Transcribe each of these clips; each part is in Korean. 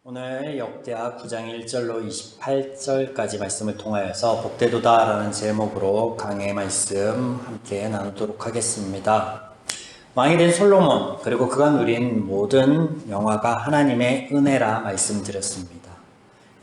오늘 역대하 9장 1절로 28절까지 말씀을 통하여서 복되도다라는 제목으로 강의 말씀 함께 나누도록 하겠습니다. 왕이 된 솔로몬 그리고 그가 누린 모든 영화가 하나님의 은혜라 말씀드렸습니다.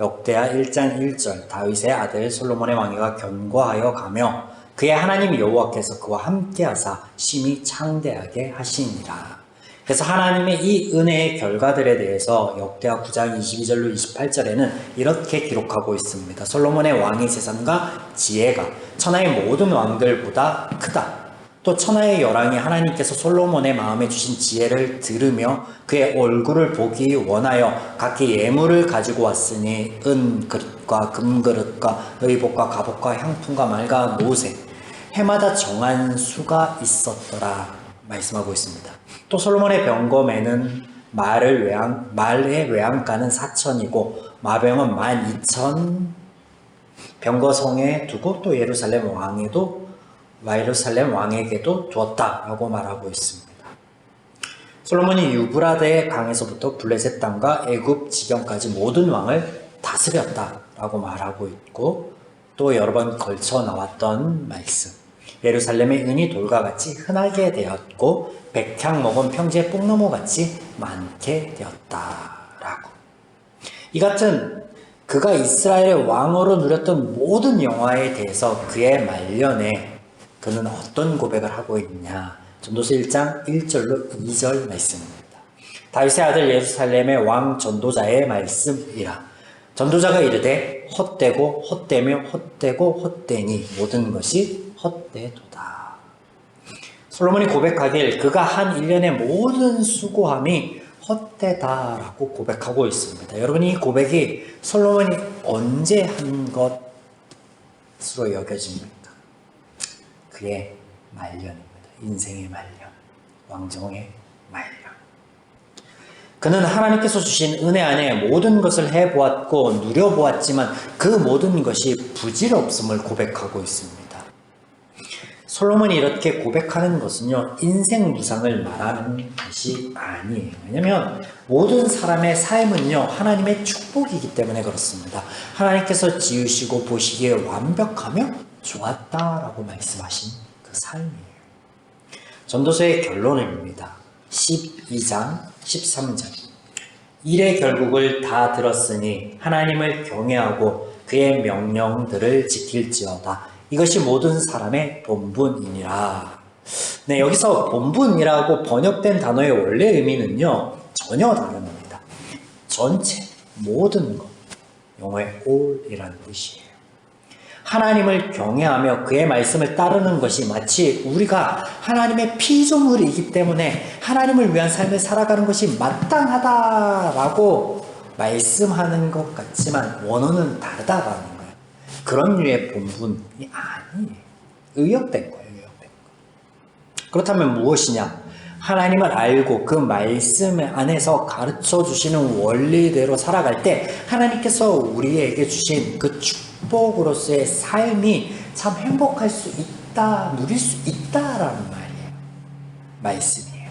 역대하 1장 1절 다윗의 아들 솔로몬의 왕위가 견고하여 가며 그의 하나님 여호와께서 그와 함께하사 심히 창대하게 하시니라. 그래서 하나님의 이 은혜의 결과들에 대해서 역대하 9장 22절로 28절에는 이렇게 기록하고 있습니다. 솔로몬의 왕의 재산과 지혜가 천하의 모든 왕들보다 크다. 또 천하의 열왕이 하나님께서 솔로몬의 마음에 주신 지혜를 들으며 그의 얼굴을 보기 원하여 각기 예물을 가지고 왔으니 은 그릇과 금 그릇과 의복과 갑옷과 향품과 말과 노새 해마다 정한 수가 있었더라 말씀하고 있습니다. 또 솔로몬의 병검에는 말의 외양간은 4천이고 마병은 12,000 병거성에 두고 또 예루살렘 왕에게도 두었다라고 말하고 있습니다. 솔로몬이 유브라데 강에서부터 블레셋 땅과 애굽 지경까지 모든 왕을 다스렸다라고 말하고 있고 또 여러 번 걸쳐 나왔던 말씀. 예루살렘의 은이 돌과 같이 흔하게 되었고 백향 먹은 평지의 뽕나무 같이 많게 되었다라고. 이 같은 그가 이스라엘의 왕으로 누렸던 모든 영화에 대해서 그의 말년에 그는 어떤 고백을 하고 있냐. 전도서 1장 1절로 2절 말씀입니다. 다윗의 아들 예루살렘의 왕 전도자의 말씀이라. 전도자가 이르되 헛되고 헛되며 헛되고 헛되니 모든 것이 헛되도다. 솔로몬이 고백하길 그가 한 1년의 모든 수고함이 헛되다라고 고백하고 있습니다. 여러분, 이 고백이 솔로몬이 언제 한 것으로 여겨집니까? 그의 말년입니다. 인생의 말년, 왕정의 말년. 그는 하나님께서 주신 은혜 안에 모든 것을 해보았고 누려보았지만 그 모든 것이 부질없음을 고백하고 있습니다. 솔로몬이 이렇게 고백하는 것은요, 인생 무상을 말하는 것이 아니에요. 왜냐하면 모든 사람의 삶은요, 하나님의 축복이기 때문에 그렇습니다. 하나님께서 지으시고 보시기에 완벽하며 좋았다라고 말씀하신 그 삶이에요. 전도서의 결론입니다. 12장 13절. 일의 결국을 다 들었으니 하나님을 경외하고 그의 명령들을 지킬지어다. 이것이 모든 사람의 본분이니라. 네, 여기서 본분이라고 번역된 단어의 원래 의미는요, 전혀 다릅니다. 전체, 모든 것. 영어의 all이라는 뜻이에요. 하나님을 경외하며 그의 말씀을 따르는 것이 마치 우리가 하나님의 피조물이기 때문에 하나님을 위한 삶을 살아가는 것이 마땅하다라고 말씀하는 것 같지만 원어는 다르다라는 거예요. 그런 류의 본분이 아니에요. 의역된 거예요. 의역된 거. 그렇다면 무엇이냐? 하나님을 알고 그 말씀 안에서 가르쳐 주시는 원리대로 살아갈 때 하나님께서 우리에게 주신 그 축복으로서의 삶이 참 행복할 수 있다, 누릴 수 있다라는 말이에요. 말씀이에요.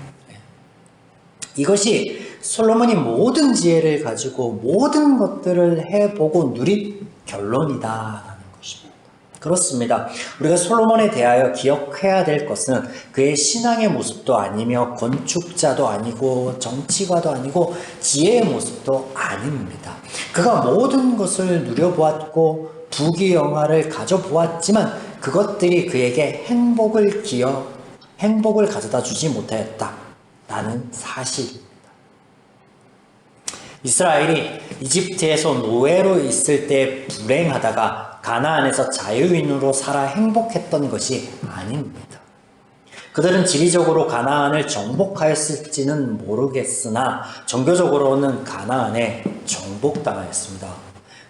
이것이 솔로몬이 모든 지혜를 가지고 모든 것들을 해보고 누린 결론이다라는 것입니다. 그렇습니다. 우리가 솔로몬에 대하여 기억해야 될 것은 그의 신앙의 모습도 아니며 건축자도 아니고 정치가도 아니고 지혜의 모습도 아닙니다. 그가 모든 것을 누려보았고 부귀영화를 가져보았지만 그것들이 그에게 행복을 가져다 주지 못하였다라는 사실입니다. 이스라엘이 이집트에서 노예로 있을 때 불행하다가 가나안에서 자유인으로 살아 행복했던 것이 아닙니다. 그들은 지리적으로 가나안을 정복하였을지는 모르겠으나 종교적으로는 가나안에 정복당하였습니다.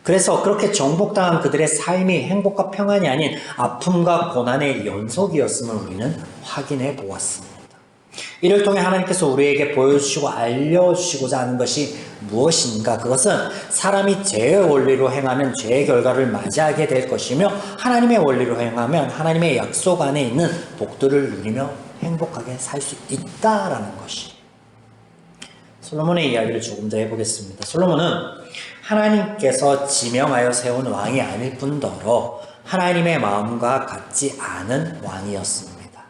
그래서 그렇게 정복당한 그들의 삶이 행복과 평안이 아닌 아픔과 고난의 연속이었음을 우리는 확인해 보았습니다. 이를 통해 하나님께서 우리에게 보여주시고 알려주시고자 하는 것이 무엇인가? 그것은 사람이 죄의 원리로 행하면 죄의 결과를 맞이하게 될 것이며 하나님의 원리로 행하면 하나님의 약속 안에 있는 복들을 누리며 행복하게 살 수 있다라는 것이. 솔로몬의 이야기를 조금 더 해보겠습니다. 솔로몬은 하나님께서 지명하여 세운 왕이 아닐 뿐더러 하나님의 마음과 같지 않은 왕이었습니다.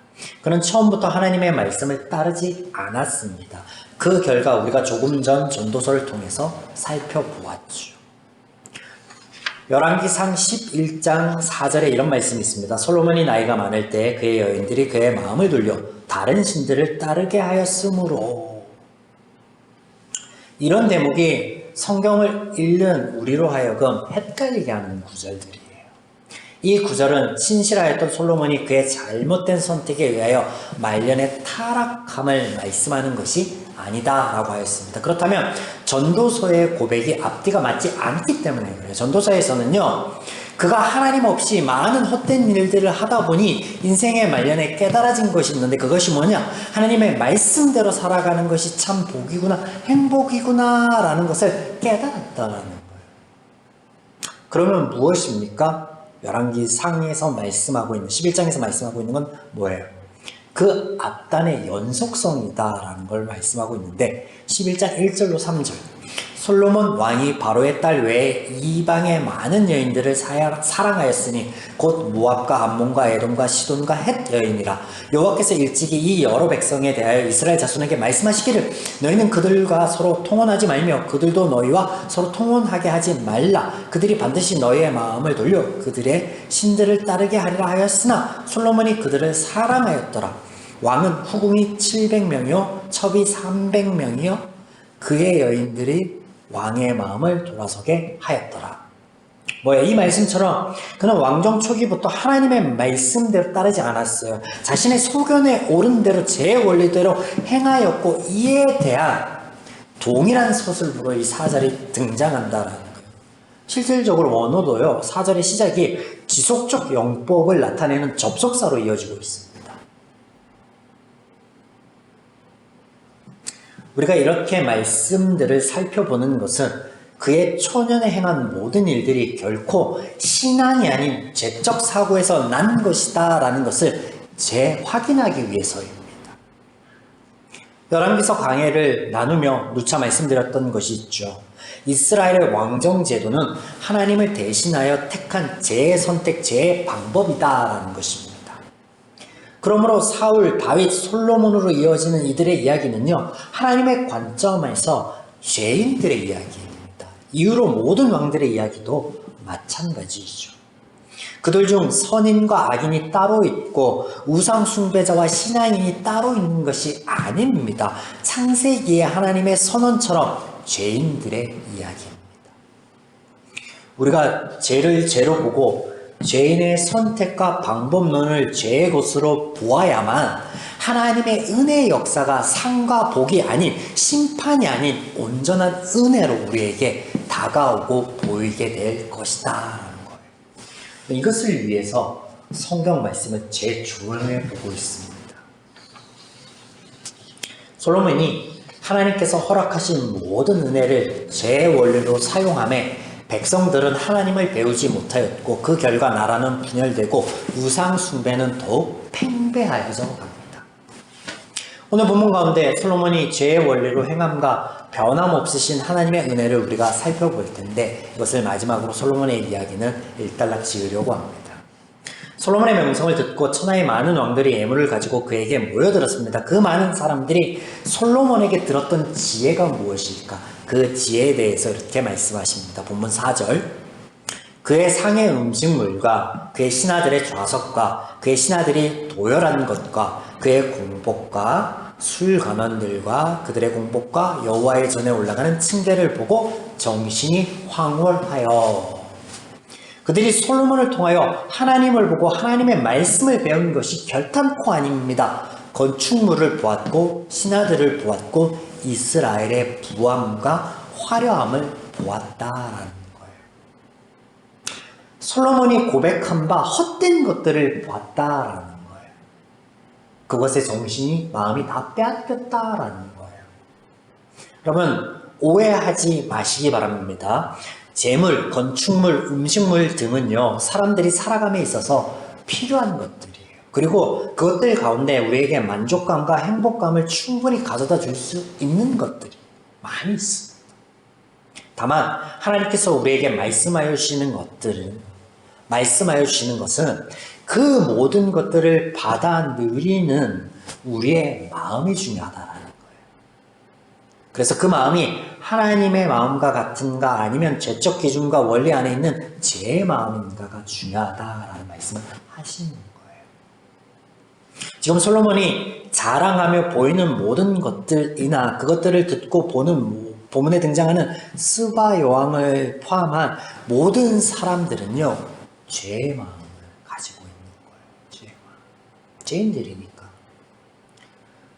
그는 처음부터 하나님의 말씀을 따르지 않았습니다. 그 결과 우리가 조금 전 전도서를 통해서 살펴보았죠. 열왕기상 11장 4절에 이런 말씀이 있습니다. 솔로몬이 나이가 많을 때 그의 여인들이 그의 마음을 돌려 다른 신들을 따르게 하였으므로. 이런 대목이 성경을 읽는 우리로 하여금 헷갈리게 하는 구절들이에요. 이 구절은 신실하였던 솔로몬이 그의 잘못된 선택에 의하여 말년에 타락함을 말씀하는 것이 아니다라고 하였습니다. 그렇다면 전도서의 고백이 앞뒤가 맞지 않기 때문에 그래요. 전도서에서는요, 그가 하나님 없이 많은 헛된 일들을 하다 보니 인생의 말년에 깨달아진 것이 있는데, 그것이 뭐냐? 하나님의 말씀대로 살아가는 것이 참 복이구나, 행복이구나 라는 것을 깨달았다라는 거예요. 그러면 무엇입니까? 열왕기상에서 말씀하고 있는, 11장에서 말씀하고 있는 건 뭐예요? 그 앞단의 연속성이다라는 걸 말씀하고 있는데, 11장 1절로 3절, 솔로몬 왕이 바로의 딸 외에 이방의 많은 여인들을 사랑하였으니 곧 모압과 암몬과 에돔과 시돈과 헷 여인이라. 여호와께서 일찍이 이 여러 백성에 대하여 이스라엘 자손에게 말씀하시기를 너희는 그들과 서로 통혼하지 말며 그들도 너희와 서로 통혼하게 하지 말라. 그들이 반드시 너희의 마음을 돌려 그들의 신들을 따르게 하리라 하였으나 솔로몬이 그들을 사랑하였더라. 왕은 후궁이 700명이요 첩이 300명이요 그의 여인들이 왕의 마음을 돌아서게 하였더라. 이 말씀처럼 그는 왕정 초기부터 하나님의 말씀대로 따르지 않았어요. 자신의 소견에 옳은 대로 제 원리대로 행하였고, 이에 대한 동일한 서술부로 이 사절이 등장한다라는 거예요. 실질적으로 원어도요, 사절의 시작이 지속적 영법을 나타내는 접속사로 이어지고 있습니다. 우리가 이렇게 말씀들을 살펴보는 것은 그의 초년에 행한 모든 일들이 결코 신앙이 아닌 죄적 사고에서 난 것이다 라는 것을 재확인하기 위해서입니다. 열왕기서 강해를 나누며 누차 말씀드렸던 것이 있죠. 이스라엘의 왕정 제도는 하나님을 대신하여 택한 재선택, 재방법이다 라는 것입니다. 그러므로 사울, 다윗, 솔로몬으로 이어지는 이들의 이야기는요, 하나님의 관점에서 죄인들의 이야기입니다. 이후로 모든 왕들의 이야기도 마찬가지이죠. 그들 중 선인과 악인이 따로 있고 우상 숭배자와 신앙인이 따로 있는 것이 아닙니다. 창세기의 하나님의 선언처럼 죄인들의 이야기입니다. 우리가 죄를 죄로 보고 죄인의 선택과 방법론을 죄의 것으로 보아야만 하나님의 은혜의 역사가 상과 복이 아닌, 심판이 아닌 온전한 은혜로 우리에게 다가오고 보이게 될 것이다 라는 거예요. 이것을 위해서 성경 말씀을 재조명해 보고 있습니다. 솔로몬이 하나님께서 허락하신 모든 은혜를 제 원리로 사용함에 백성들은 하나님을 배우지 못하였고, 그 결과 나라는 분열되고 우상 숭배는 더욱 팽배하여져 갑니다. 오늘 본문 가운데 솔로몬이 죄의 원리로 행함과 변함없으신 하나님의 은혜를 우리가 살펴볼 텐데, 이것을 마지막으로 솔로몬의 이야기는 일단락 지으려고 합니다. 솔로몬의 명성을 듣고 천하의 많은 왕들이 예물을 가지고 그에게 모여들었습니다. 그 많은 사람들이 솔로몬에게 들었던 지혜가 무엇일까? 그 지혜에 대해서 이렇게 말씀하십니다. 본문 4절, 그의 상의 음식물과 그의 신하들의 좌석과 그의 신하들이 도열한 것과 그의 공복과 술 관원들과 그들의 공복과 여호와의 전에 올라가는 층계를 보고 정신이 황홀하여. 그들이 솔로몬을 통하여 하나님을 보고 하나님의 말씀을 배운 것이 결탄코 아닙니다. 건축물을 보았고 신하들을 보았고 이스라엘의 부함과 화려함을 보았다라는 거예요. 솔로몬이 고백한 바 헛된 것들을 보았다라는 거예요. 그것에 정신이, 마음이 다 빼앗겼다라는 거예요. 여러분, 오해하지 마시기 바랍니다. 재물, 건축물, 음식물 등은요, 사람들이 살아감에 있어서 필요한 것들이에요. 그리고 그것들 가운데 우리에게 만족감과 행복감을 충분히 가져다 줄 수 있는 것들이에요. 많이 있습니다. 다만 하나님께서 우리에게 말씀하여 주시는 것은 그 모든 것들을 받아 누리는 우리의 마음이 중요하다라는 거예요. 그래서 그 마음이 하나님의 마음과 같은가 아니면 죄적 기준과 원리 안에 있는 제 마음인가가 중요하다라는 말씀을 하시는 거예요. 지금 솔로몬이 자랑하며 보이는 모든 것들이나 그것들을 듣고 보는 본문에 등장하는 스바 여왕을 포함한 모든 사람들은요, 죄의 마음을 가지고 있는 거예요. 죄의 마음. 죄인들이니까.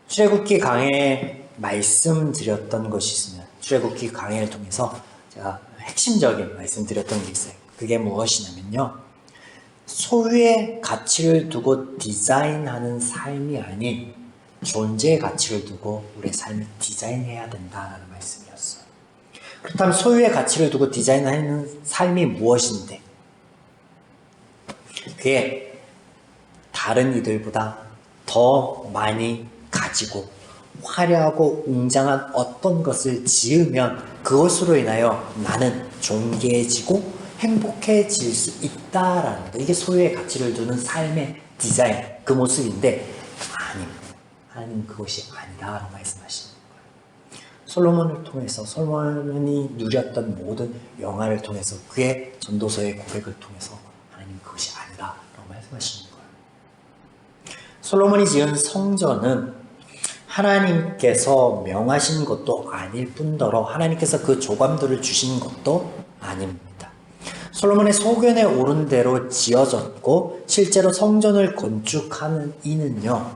출애굽기 강해에 말씀드렸던 것이 있으면, 출애굽기 강해를 통해서 제가 핵심적인 말씀드렸던 게 있어요. 그게 무엇이냐면요, 소유의 가치를 두고 디자인하는 삶이 아닌 존재의 가치를 두고 우리의 삶을 디자인해야 된다는 말씀이었어요. 그렇다면 소유의 가치를 두고 디자인하는 삶이 무엇인데? 그게 다른 이들보다 더 많이 가지고 화려하고 웅장한 어떤 것을 지으면 그것으로 인하여 나는 존귀해지고 행복해질 수 있다라는 거. 이게 소유의 가치를 두는 삶의 디자인, 그 모습인데 아닙니다. 하나님 그것이 아니다라고 말씀하시는 거예요. 솔로몬을 통해서, 솔로몬이 누렸던 모든 영화를 통해서, 그의 전도서의 고백을 통해서 하나님 그것이 아니다라고 말씀하시는 거예요. 솔로몬이 지은 성전은 하나님께서 명하신 것도 아닐 뿐더러 하나님께서 그 조감들을 주신 것도 아닙니다. 솔로몬의 소견에 오른 대로 지어졌고 실제로 성전을 건축하는 이는요,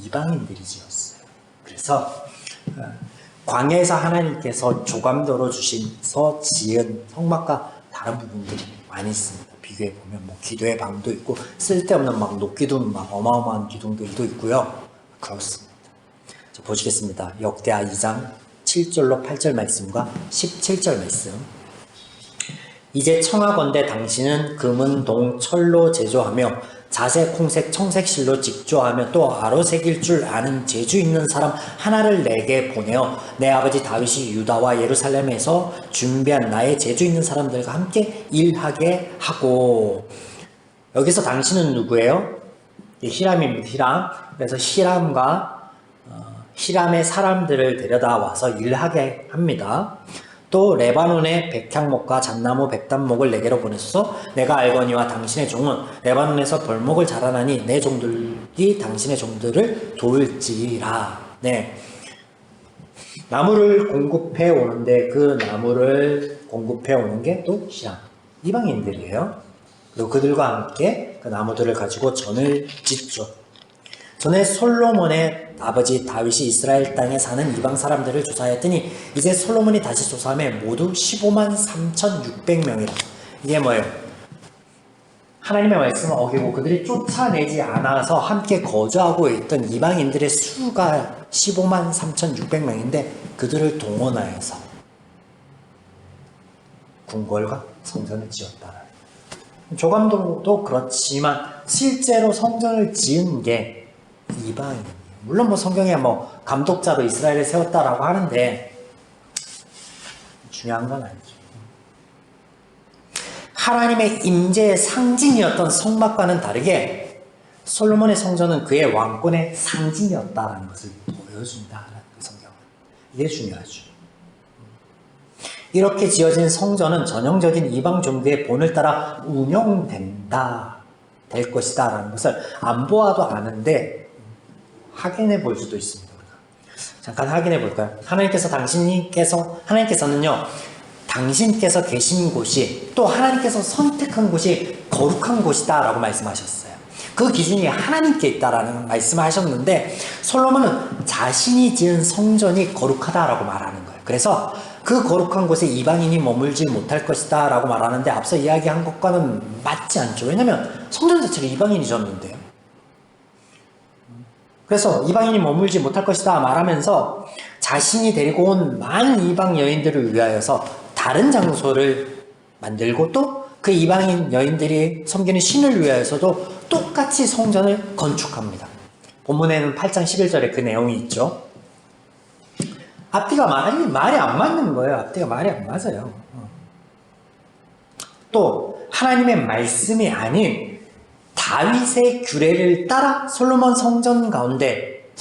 이방인들이 지었어요. 그래서 광야에서 하나님께서 조감도로 주셔서 지은 성막과 다른 부분들이 많이 있습니다. 비교해 보면 뭐 기도의 방도 있고 쓸데없는 막 녹기둥, 막 어마어마한 기둥들도 있고요. 그렇습니다. 자, 보시겠습니다. 역대하 2장 7절로 8절 말씀과 17절 말씀. 이제 청하건대 당신은 금은 동 철로 제조하며 자색, 홍색, 청색 실로 직조하며 또 아로색일 줄 아는 재주 있는 사람 하나를 내게 보내어 내 아버지 다윗이 유다와 예루살렘에서 준비한 나의 재주 있는 사람들과 함께 일하게 하고. 여기서 당신은 누구예요? 히람입니다. 히람. 그래서 히람의 사람들을 데려다 와서 일하게 합니다. 또 레바논의 백향목과 잣나무 백단목을 내게로 보내소서. 내가 알거니와 당신의 종은 레바논에서 벌목을 자라나니 내 종들이 당신의 종들을 도울지라. 네, 나무를 공급해 오는데 그 나무를 공급해 오는 게 또 시람, 이방인들이에요. 그리고 그들과 함께 그 나무들을 가지고 전을 짓죠. 전에 솔로몬의 아버지 다윗이 이스라엘 땅에 사는 이방 사람들을 조사했더니 이제 솔로몬이 다시 조사하면 모두 15만 3,600명이라. 이게 뭐예요? 하나님의 말씀을 어기고 그들이 쫓아내지 않아서 함께 거주하고 있던 이방인들의 수가 15만 3,600명인데 그들을 동원하여서 궁궐과 성전을 지었다. 조감도도 그렇지만 실제로 성전을 지은 게 이방인이에요. 물론 뭐 성경에 뭐 감독자로 이스라엘을 세웠다라고 하는데 중요한 건 아니죠. 하나님의 임재의 상징이었던 성막과는 다르게 솔로몬의 성전은 그의 왕권의 상징이었다라는 것을 보여준다라는 그 성경은. 이게 중요하죠. 이렇게 지어진 성전은 전형적인 이방 종교의 본을 따라 운영된다, 될 것이다 라는 것을 안 보아도 아는데 확인해 볼 수도 있습니다. 우리가. 잠깐 확인해 볼까요? 하나님께서는요, 당신께서 계신 곳이 또 하나님께서 선택한 곳이 거룩한 곳이다 라고 말씀하셨어요. 그 기준이 하나님께 있다라는 말씀을 하셨는데 솔로몬은 자신이 지은 성전이 거룩하다라고 말하는 거예요. 그래서 그 거룩한 곳에 이방인이 머물지 못할 것이다 라고 말하는데 앞서 이야기한 것과는 맞지 않죠. 왜냐하면 성전 자체를 이방인이 졌는데요. 그래서 이방인이 머물지 못할 것이다 말하면서 자신이 데리고 온 많은 이방 여인들을 위하여서 다른 장소를 만들고 또 그 이방인 여인들이 섬기는 신을 위하여서도 똑같이 성전을 건축합니다. 본문에는 8장 11절에 그 내용이 있죠. 앞뒤가 말이 안 맞는 거예요. 앞뒤가 말이 안 맞아요. 또 하나님의 말씀이 아닌 다윗의 규례를 따라 솔로몬의 성전 가운데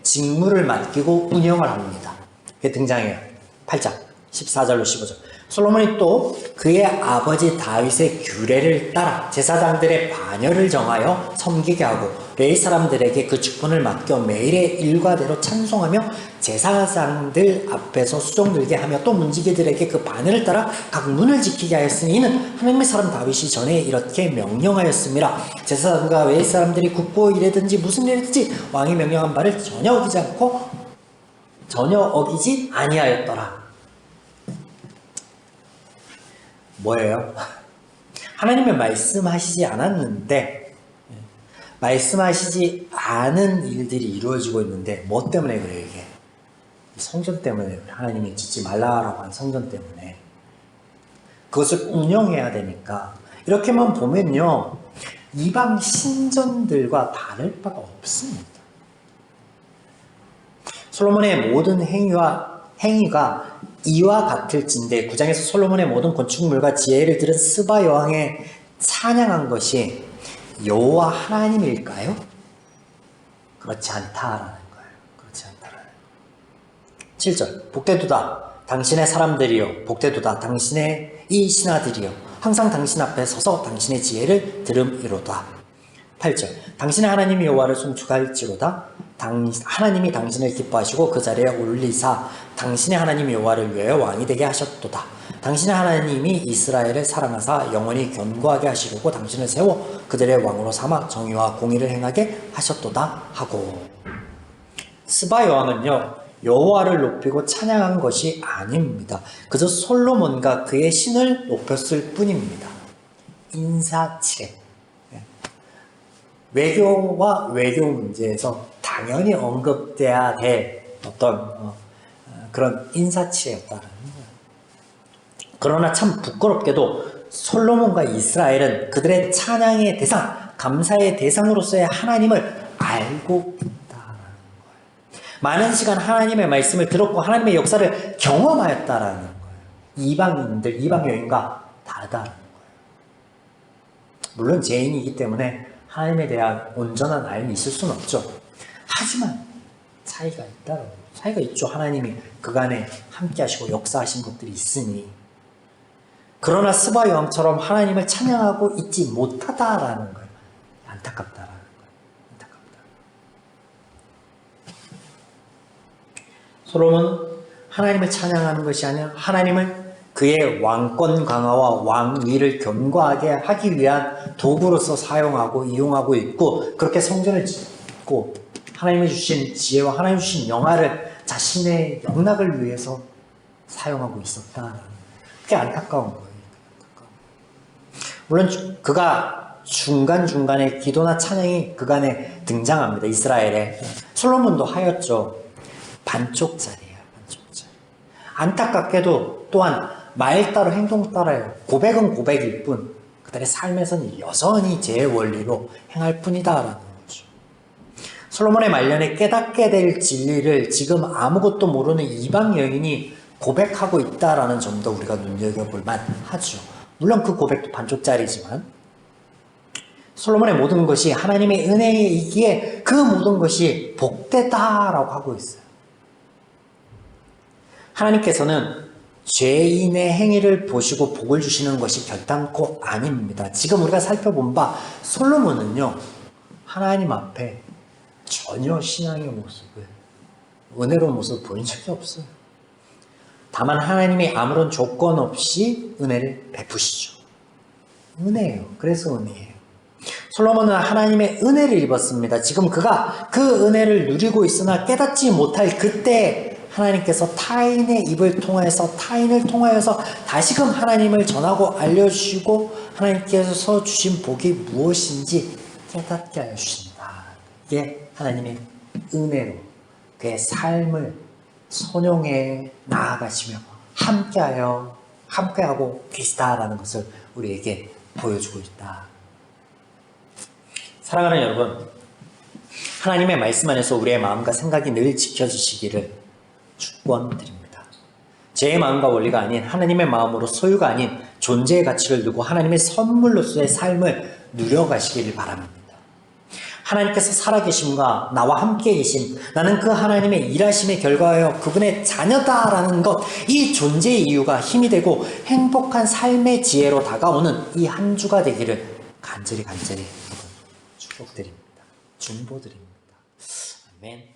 직무를 맡기고 운영을 합니다. 그게 등장해요. 8장 14절로 15절. 솔로몬이 또 그의 아버지 다윗의 규례를 따라 제사장들의 반열을 정하여 섬기게 하고 레위 사람들에게 그 직분을 맡겨 매일의 일과대로 찬송하며 제사장들 앞에서 수종 들게 하며 또 문지기들에게 그 반열을 따라 각 문을 지키게 하였으니 이는 하나님의 사람 다윗이 전에 이렇게 명령하였습니다. 제사장과 레위 사람들이 국보 일이든지 무슨 일이든지 왕이 명령한 바를 전혀 어기지 아니하였더라. 뭐예요? 하나님은 말씀하시지 않았는데 말씀하시지 않은 일들이 이루어지고 있는데 뭐 때문에 그래요 이게? 성전 때문에 그래요. 하나님이 짓지 말라라고 한 성전 때문에 그것을 운영해야 되니까 이렇게만 보면요 이방 신전들과 다를 바가 없습니다. 솔로몬의 모든 행위가 이와 같을진데 9장에서 솔로몬의 모든 건축물과 지혜를 들은 스바 여왕에 찬양한 것이 여호와 하나님일까요? 그렇지 않다라는 거예요. 그렇지 않다라는 거예요. 7절 복되도다 당신의 사람들이요 복되도다 당신의 이 신하들이요 항상 당신 앞에 서서 당신의 지혜를 들음이로다. 8절 당신의 하나님 여호와를 송축할지로다 하나님이 당신을 기뻐하시고 그 자리에 올리사 당신의 하나님 여호와를 위하여 왕이 되게 하셨도다. 당신의 하나님이 이스라엘을 사랑하사 영원히 견고하게 하시려고 당신을 세워 그들의 왕으로 삼아 정의와 공의를 행하게 하셨도다 하고 스바 여왕은요 여호와를 높이고 찬양한 것이 아닙니다. 그저 솔로몬과 그의 신을 높였을 뿐입니다. 인사치레 외교와 외교 문제에서 당연히 언급돼야 될 어떤 그런 인사치레였다는 거예요. 그러나 참 부끄럽게도 솔로몬과 이스라엘은 그들의 찬양의 대상, 감사의 대상으로서의 하나님을 알고 있다는 거예요. 많은 시간 하나님의 말씀을 들었고 하나님의 역사를 경험하였다라는 거예요. 이방인들, 이방 여인과 다르다는 거예요. 물론 죄인이기 때문에 하나님에 대한 온전한 알미 있을 수는 없죠. 하지만 차이가 있다라고. 차이가 있죠. 하나님이 그간에 함께 하시고 역사하신 것들이 있으니. 그러나 스바 여왕처럼 하나님을 찬양하고 있지 못하다라는 거예요. 안타깝다라는 거예요. 안타깝다. 솔로몬은 하나님을 찬양하는 것이 아니라 하나님을 그의 왕권 강화와 왕위를 견고하게 하기 위한 도구로서 사용하고 이용하고 있고 그렇게 성전을 짓고 하나님이 주신 지혜와 하나님이 주신 영화를 자신의 영락을 위해서 사용하고 있었다. 그게 안타까운 거예요. 물론 그가 중간중간에 기도나 찬양이 그간에 등장합니다. 이스라엘에. 솔로몬도 하였죠. 반쪽짜리예요. 반쪽짜리. 안타깝게도 또한 말 따로 행동 따라요. 고백은 고백일 뿐 그들의 삶에서는 여전히 제 원리로 행할 뿐이다라는 거죠. 솔로몬의 말년에 깨닫게 될 진리를 지금 아무것도 모르는 이방 여인이 고백하고 있다라는 점도 우리가 눈여겨볼 만하죠. 물론 그 고백도 반쪽짜리지만 솔로몬의 모든 것이 하나님의 은혜이기에 그 모든 것이 복되다라고 하고 있어요. 하나님께서는 죄인의 행위를 보시고 복을 주시는 것이 결단코 아닙니다. 지금 우리가 살펴본 바 솔로몬은요 하나님 앞에 전혀 신앙의 모습을 은혜로운 모습을 보인 적이 없어요. 다만 하나님이 아무런 조건 없이 은혜를 베푸시죠. 은혜예요. 그래서 은혜예요. 솔로몬은 하나님의 은혜를 입었습니다. 지금 그가 그 은혜를 누리고 있으나 깨닫지 못할 그때 하나님께서 타인의 입을 통해서 타인을 통하여서 다시금 하나님을 전하고 알려주시고 하나님께서 주신 복이 무엇인지 깨닫게 하여 주신다. 이게 하나님의 은혜로 그의 삶을 선용해 나아가시며 함께하고 계시다라는 것을 우리에게 보여주고 있다. 사랑하는 여러분, 하나님의 말씀 안에서 우리의 마음과 생각이 늘 지켜지시기를 축원드립니다. 제 마음과 원리가 아닌 하나님의 마음으로 소유가 아닌 존재의 가치를 두고 하나님의 선물로서의 삶을 누려가시길 바랍니다. 하나님께서 살아계심과 나와 함께 계심, 나는 그 하나님의 일하심의 결과하여 그분의 자녀다라는 것, 이 존재의 이유가 힘이 되고 행복한 삶의 지혜로 다가오는 이 한 주가 되기를 간절히 축복드립니다. 중보드립니다. 아멘.